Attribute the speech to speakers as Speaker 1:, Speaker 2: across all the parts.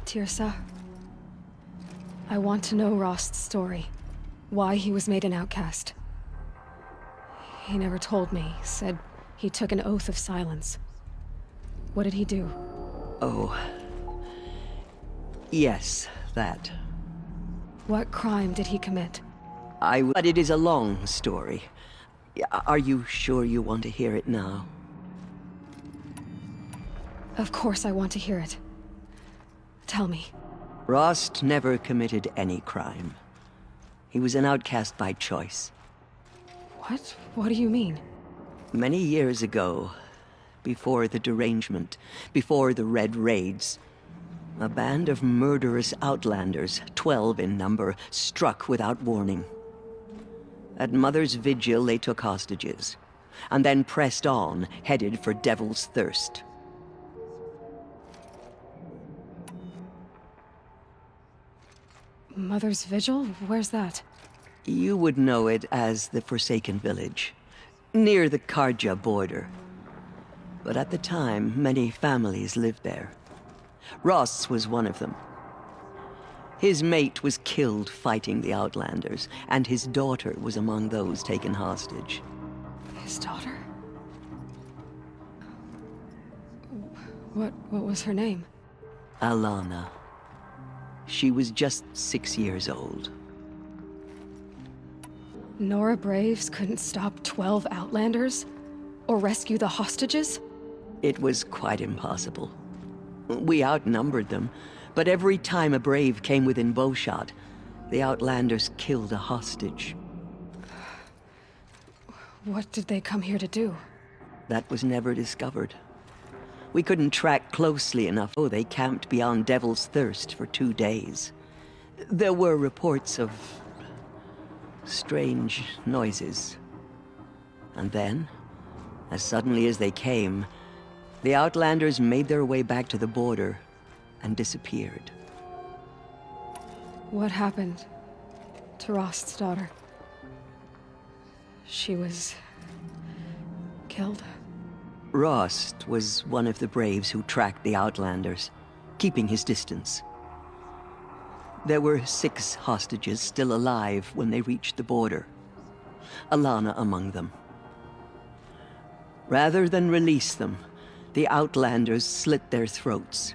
Speaker 1: Tirsa, I want to know Rost's story. Why he was made an outcast. He never told me. Said he took an oath of silence. What did he do?
Speaker 2: Oh. Yes, that.
Speaker 1: What crime did he commit?
Speaker 2: But it is a long story. Are you sure you want to hear it now?
Speaker 1: Of course I want to hear it. Tell me.
Speaker 2: Rost never committed any crime. He was an outcast by choice.
Speaker 1: What? What do you mean?
Speaker 2: Many years ago, before the derangement, before the Red Raids, a band of murderous outlanders, 12 in number, struck without warning. At Mother's Vigil, they took hostages, and then pressed on, headed for Devil's Thirst.
Speaker 1: Mother's Vigil? Where's that?
Speaker 2: You would know it as the Forsaken Village, near the Karja border. But at the time, many families lived there. Rost's was one of them. His mate was killed fighting the Outlanders, and his daughter was among those taken hostage.
Speaker 1: His daughter? What was her name?
Speaker 2: Alana. She was just 6 years old.
Speaker 1: Nora Braves couldn't stop 12 Outlanders? Or rescue the hostages?
Speaker 2: It was quite impossible. We outnumbered them, but every time a Brave came within bowshot, the Outlanders killed a hostage.
Speaker 1: What did they come here to do?
Speaker 2: That was never discovered. We couldn't track closely enough. Oh, they camped beyond Devil's Thirst for 2 days. There were reports of strange noises. And then, as suddenly as they came, the Outlanders made their way back to the border and disappeared.
Speaker 1: What happened to Rost's daughter? She was killed?
Speaker 2: Rost was one of the Braves who tracked the Outlanders, keeping his distance. There were 6 hostages still alive when they reached the border, Alana among them. Rather than release them, the Outlanders slit their throats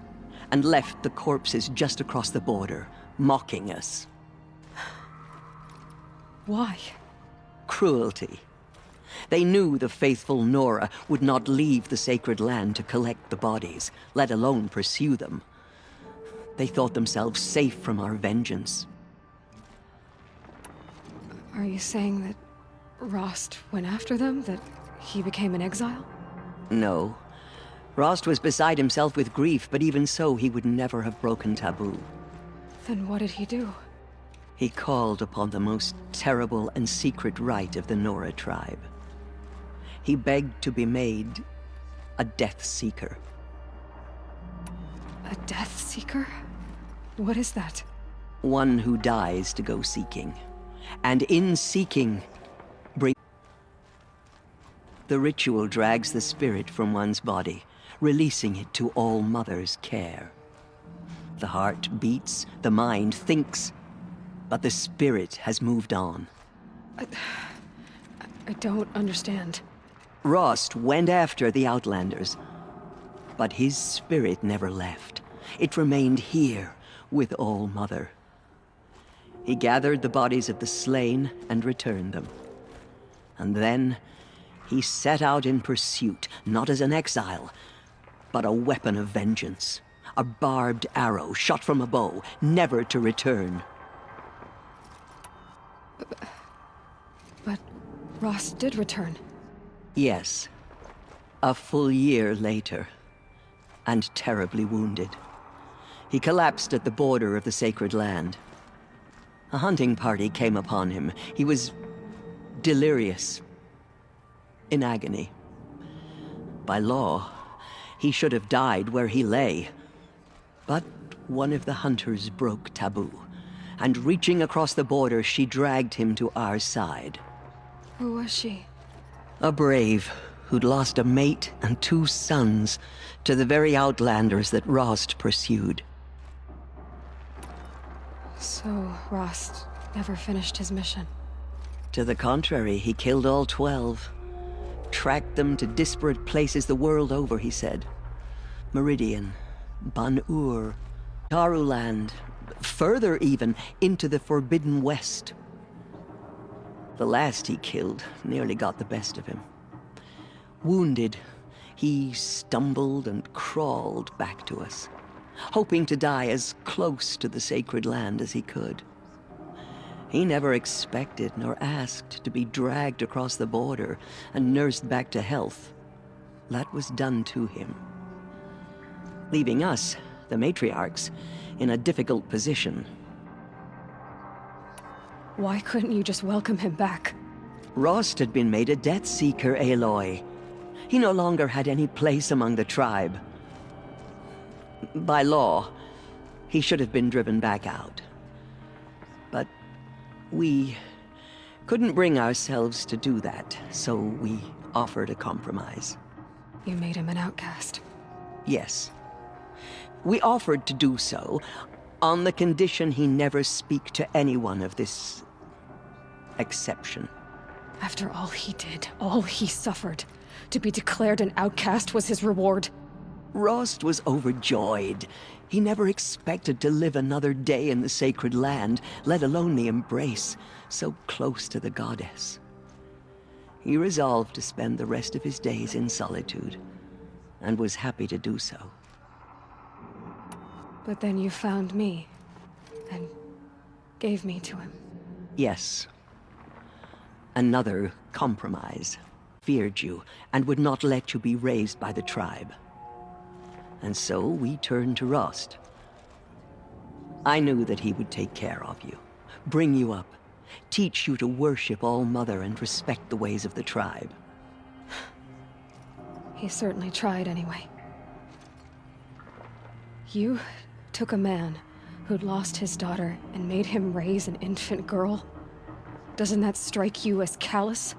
Speaker 2: and left the corpses just across the border, mocking us.
Speaker 1: Why?
Speaker 2: Cruelty. They knew the faithful Nora would not leave the sacred land to collect the bodies, let alone pursue them. They thought themselves safe from our vengeance.
Speaker 1: Are you saying that Rost went after them? That he became an exile?
Speaker 2: No. Rost was beside himself with grief, but even so, he would never have broken taboo.
Speaker 1: Then what did he do?
Speaker 2: He called upon the most terrible and secret rite of the Nora tribe. He begged to be made a Death Seeker.
Speaker 1: A Death Seeker? What is that?
Speaker 2: One who dies to go seeking. And in seeking, bring... The ritual drags the spirit from one's body, releasing it to All Mother's care. The heart beats, the mind thinks, but the spirit has moved on.
Speaker 1: I don't understand.
Speaker 2: Rost went after the Outlanders, but his spirit never left. It remained here with All Mother. He gathered the bodies of the slain and returned them. And then he set out in pursuit, not as an exile, but a weapon of vengeance. A barbed arrow shot from a bow, never to return.
Speaker 1: But Rost did return.
Speaker 2: Yes. A full year later. And terribly wounded. He collapsed at the border of the sacred land. A hunting party came upon him. He was delirious. In agony. By law, he should have died where he lay. But one of the hunters broke taboo, and reaching across the border, she dragged him to our side.
Speaker 1: Who was she?
Speaker 2: A brave who'd lost a mate and 2 sons to the very Outlanders that Rost pursued.
Speaker 1: So, Rost never finished his mission.
Speaker 2: To the contrary, he killed all 12. Tracked them to disparate places the world over, he said. Meridian, Ban-Ur, Taruland, further even, into the Forbidden West. The last he killed nearly got the best of him. Wounded, he stumbled and crawled back to us, hoping to die as close to the sacred land as he could. He never expected nor asked to be dragged across the border and nursed back to health. That was done to him, leaving us, the matriarchs, in a difficult position.
Speaker 1: Why couldn't you just welcome him back?
Speaker 2: Rost had been made a Death Seeker, Aloy. He no longer had any place among the tribe. By law, he should have been driven back out. But we couldn't bring ourselves to do that, so we offered a compromise.
Speaker 1: You made him an outcast.
Speaker 2: Yes. We offered to do so on the condition he never speak to anyone of this exception.
Speaker 1: After all he did, all he suffered, to be declared an outcast was his reward.
Speaker 2: Rost was overjoyed. He never expected to live another day in the sacred land, let alone the embrace, so close to the goddess. He resolved to spend the rest of his days in solitude, and was happy to do so.
Speaker 1: But then you found me, and gave me to him.
Speaker 2: Yes. Another compromise. Feared you, and would not let you be raised by the tribe. And so we turned to Rost. I knew that he would take care of you, bring you up, teach you to worship All-Mother and respect the ways of the tribe.
Speaker 1: He certainly tried anyway. You took a man who'd lost his daughter and made him raise an infant girl? Doesn't that strike you as callous?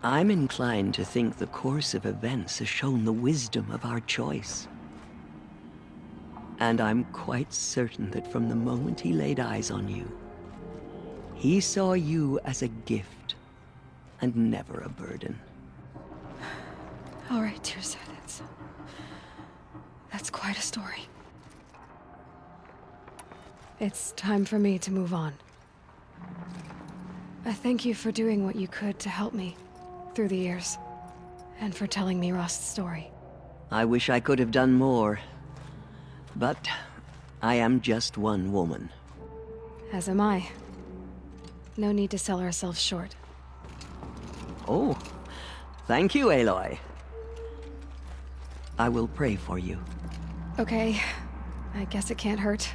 Speaker 2: I'm inclined to think the course of events has shown the wisdom of our choice. And I'm quite certain that from the moment he laid eyes on you, he saw you as a gift and never a burden.
Speaker 1: All right, dear sir, that's quite a story. It's time for me to move on. I thank you for doing what you could to help me through the years, and for telling me Rost's story.
Speaker 2: I wish I could have done more, but I am just one woman.
Speaker 1: As am I. No need to sell ourselves short.
Speaker 2: Oh, thank you, Aloy. I will pray for you.
Speaker 1: Okay, I guess it can't hurt.